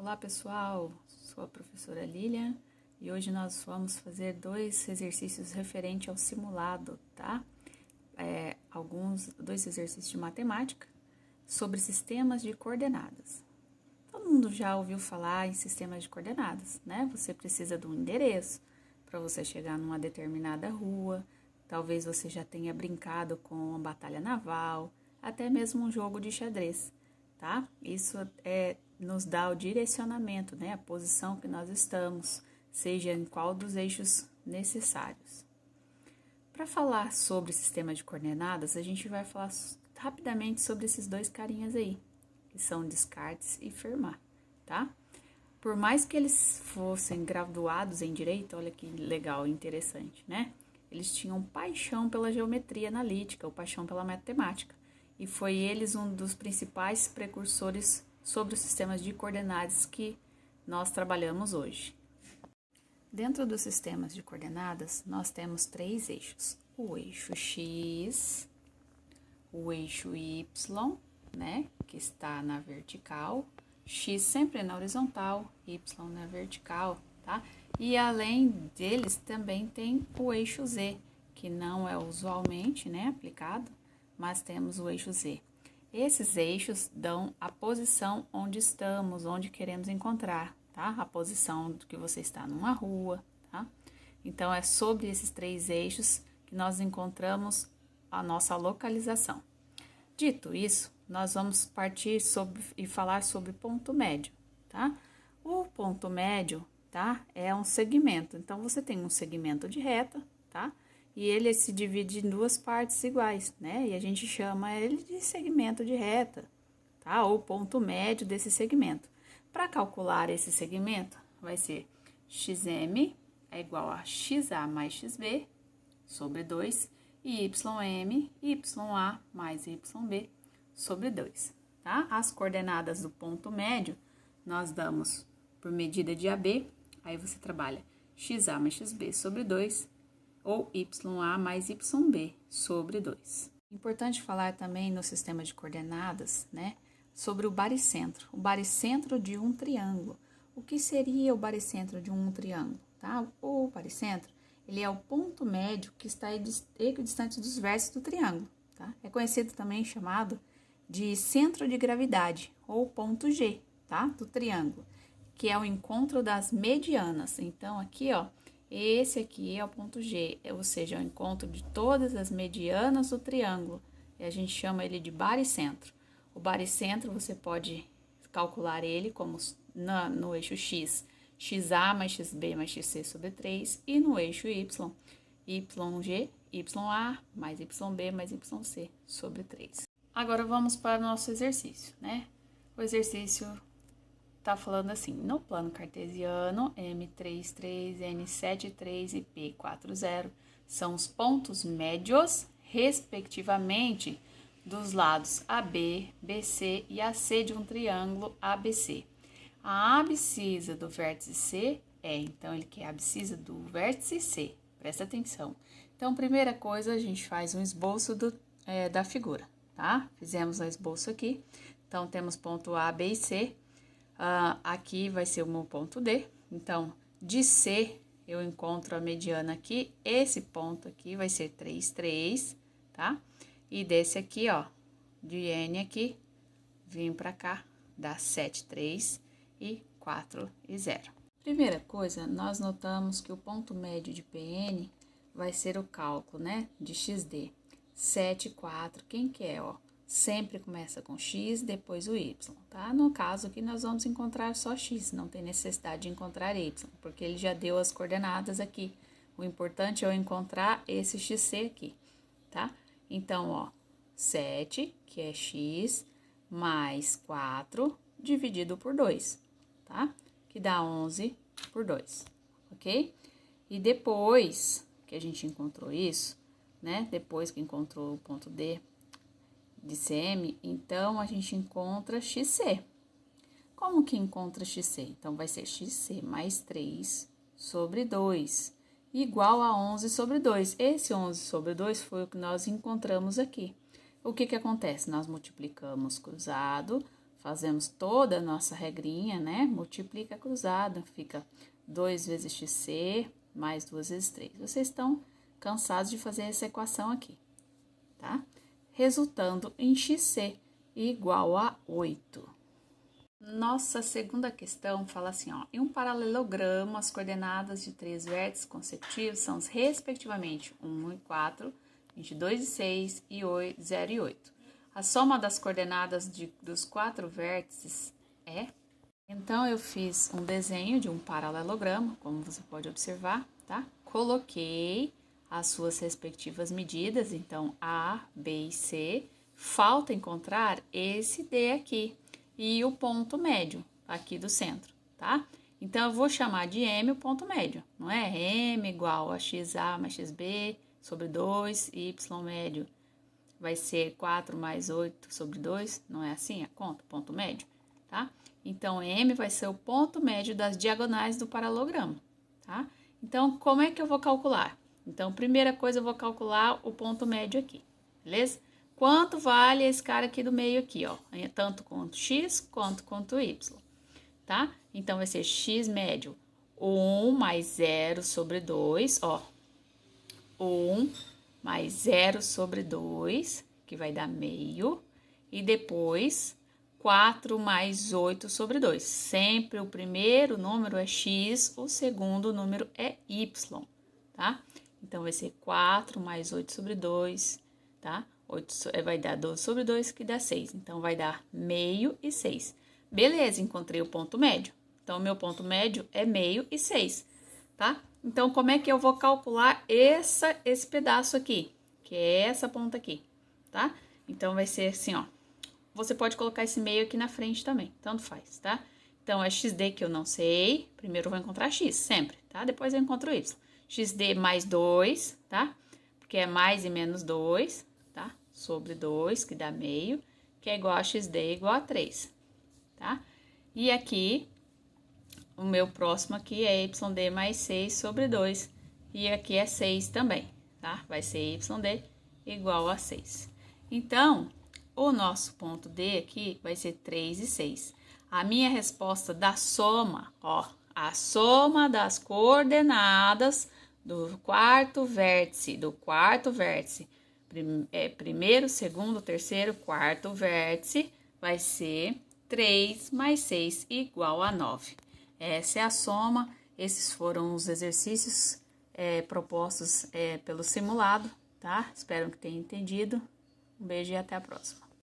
Olá pessoal, sou a professora Lilian e hoje nós vamos fazer dois exercícios referente ao simulado, tá? Dois exercícios de matemática sobre sistemas de coordenadas. Todo mundo já ouviu falar em sistemas de coordenadas, né? Você precisa de um endereço para você chegar numa determinada rua, talvez você já tenha brincado com uma batalha naval, até mesmo um jogo de xadrez, tá? Isso nos dá o direcionamento, né? A posição que nós estamos, seja em qual dos eixos necessários. Para falar sobre sistema de coordenadas, a gente vai falar rapidamente sobre esses dois carinhas aí, que são Descartes e Fermat, tá? Por mais que eles fossem graduados em direito, olha que legal e interessante, né? Eles tinham paixão pela geometria analítica, ou paixão pela matemática, e foi eles um dos principais precursores sobre os sistemas de coordenadas que nós trabalhamos hoje. Dentro dos sistemas de coordenadas, nós temos três eixos: o eixo X, o eixo Y, né, que está na vertical, X sempre na horizontal, Y na vertical, tá? E além deles também tem o eixo Z, que não é usualmente, né, aplicado, mas temos o eixo Z. Esses eixos dão a posição onde estamos, onde queremos encontrar, tá? A posição do que você está numa rua, tá? Então, é sobre esses três eixos que nós encontramos a nossa localização. Dito isso, nós vamos partir e falar sobre ponto médio, tá? O ponto médio, tá? É um segmento. Então, você tem um segmento de reta, tá? E ele se divide em duas partes iguais, né? E a gente chama ele de segmento de reta, tá? Ou ponto médio desse segmento. Para calcular esse segmento, vai ser xm é igual a xa mais xb sobre 2 e ya mais yb sobre 2, tá? As coordenadas do ponto médio nós damos por medida de AB, aí você trabalha xa mais xb sobre 2 ou ya mais yb sobre 2. Importante falar também no sistema de coordenadas, né, sobre o baricentro. O baricentro de um triângulo. O que seria o baricentro de um triângulo, tá? O baricentro, ele é o ponto médio que está equidistante dos vértices do triângulo, tá? É conhecido também chamado de centro de gravidade, ou ponto G, tá? Do triângulo, que é o encontro das medianas. Então, aqui, ó, esse aqui é o ponto G, ou seja, é o encontro de todas as medianas do triângulo. E a gente chama ele de baricentro. O baricentro, você pode calcular ele como no eixo X, xa mais xb mais xc sobre 3, e no eixo Y, YG, YA mais YB mais YC sobre 3. Agora vamos para o nosso exercício, né? O exercício tá falando assim: no plano cartesiano, M33, N73 e P40 são os pontos médios, respectivamente, dos lados AB, BC e AC de um triângulo ABC. A abscissa do vértice C então, ele quer a abscissa do vértice C, presta atenção. Então, primeira coisa, a gente faz um esboço da figura, tá? Fizemos o esboço aqui, então, temos ponto A, B e C. Aqui vai ser o meu ponto D, então, de C, eu encontro a mediana aqui, esse ponto aqui vai ser 3, 3, tá? E desse aqui, ó, de N aqui, vim pra cá, dá 7, 3 e 4 e 0. Primeira coisa, nós notamos que o ponto médio de PN vai ser o cálculo, né, de XD. 7, 4, quem que é, ó? Sempre começa com X, depois o Y, tá? No caso aqui, nós vamos encontrar só X, não tem necessidade de encontrar Y, porque ele já deu as coordenadas aqui. O importante é eu encontrar esse XC aqui, tá? Então, ó, 7, que é X, mais 4, dividido por 2, tá? Que dá 11 por 2, ok? E depois que a gente encontrou isso, né? Depois que encontrou o ponto D de CM, então, a gente encontra XC. Como que encontra XC? Então, vai ser XC mais 3 sobre 2, igual a 11 sobre 2. Esse 11 sobre 2 foi o que nós encontramos aqui. O que que acontece? Nós multiplicamos cruzado, fazemos toda a nossa regrinha, né? Multiplica cruzado, fica 2 vezes xc mais 2 vezes 3. Vocês estão cansados de fazer essa equação aqui, tá? Resultando em xc igual a 8. Nossa segunda questão fala assim, ó, em um paralelogramo, as coordenadas de 3 vértices consecutivos são, respectivamente, 1 e 4, 22 e 6 e 8, 0 e 8. A soma das coordenadas dos 4 vértices é... Então, eu fiz um desenho de um paralelogramo, como você pode observar, tá? Coloquei as suas respectivas medidas, então, A, B e C. Falta encontrar esse D aqui e o ponto médio aqui do centro, tá? Então, eu vou chamar de M o ponto médio, não é? M igual a XA mais XB sobre 2, Y médio vai ser 4 mais 8 sobre 2, não é assim a conta, ponto médio, tá? Então, M vai ser o ponto médio das diagonais do paralelogramo, tá? Então, como é que eu vou calcular? Então, primeira coisa, eu vou calcular o ponto médio aqui, beleza? Quanto vale esse cara aqui do meio aqui, ó? Tanto quanto X quanto Y, tá? Então, vai ser X médio 1 mais 0 sobre 2, ó. 1 mais 0 sobre 2, que vai dar meio. E depois, 4 mais 8 sobre 2. Sempre o primeiro número é X, o segundo número é Y, tá? Então, vai ser 4 mais 8 sobre 2, tá? 8 vai dar 12 sobre 2, que dá 6. Então, vai dar meio e 6. Beleza, encontrei o ponto médio. Então, o meu ponto médio é meio e 6, tá? Então, como é que eu vou calcular esse pedaço aqui? Que é essa ponta aqui, tá? Então, vai ser assim, ó. Você pode colocar esse meio aqui na frente também, tanto faz, tá? Então, é XD que eu não sei. Primeiro eu vou encontrar X, sempre, tá? Depois eu encontro Y. XD mais 2, tá? Porque é mais e menos 2, tá? Sobre 2, que dá meio, que é igual a XD igual a 3, tá? E aqui, o meu próximo aqui é YD mais 6 sobre 2. E aqui é 6 também, tá? Vai ser YD igual a 6. Então, o nosso ponto D aqui vai ser 3 e 6. A minha resposta da soma, ó, a soma das coordenadas do quarto vértice, primeiro, segundo, terceiro, quarto vértice, vai ser 3 mais 6 igual a 9. Essa é a soma, esses foram os exercícios propostos pelo simulado, tá? Espero que tenha entendido. Um beijo e até a próxima.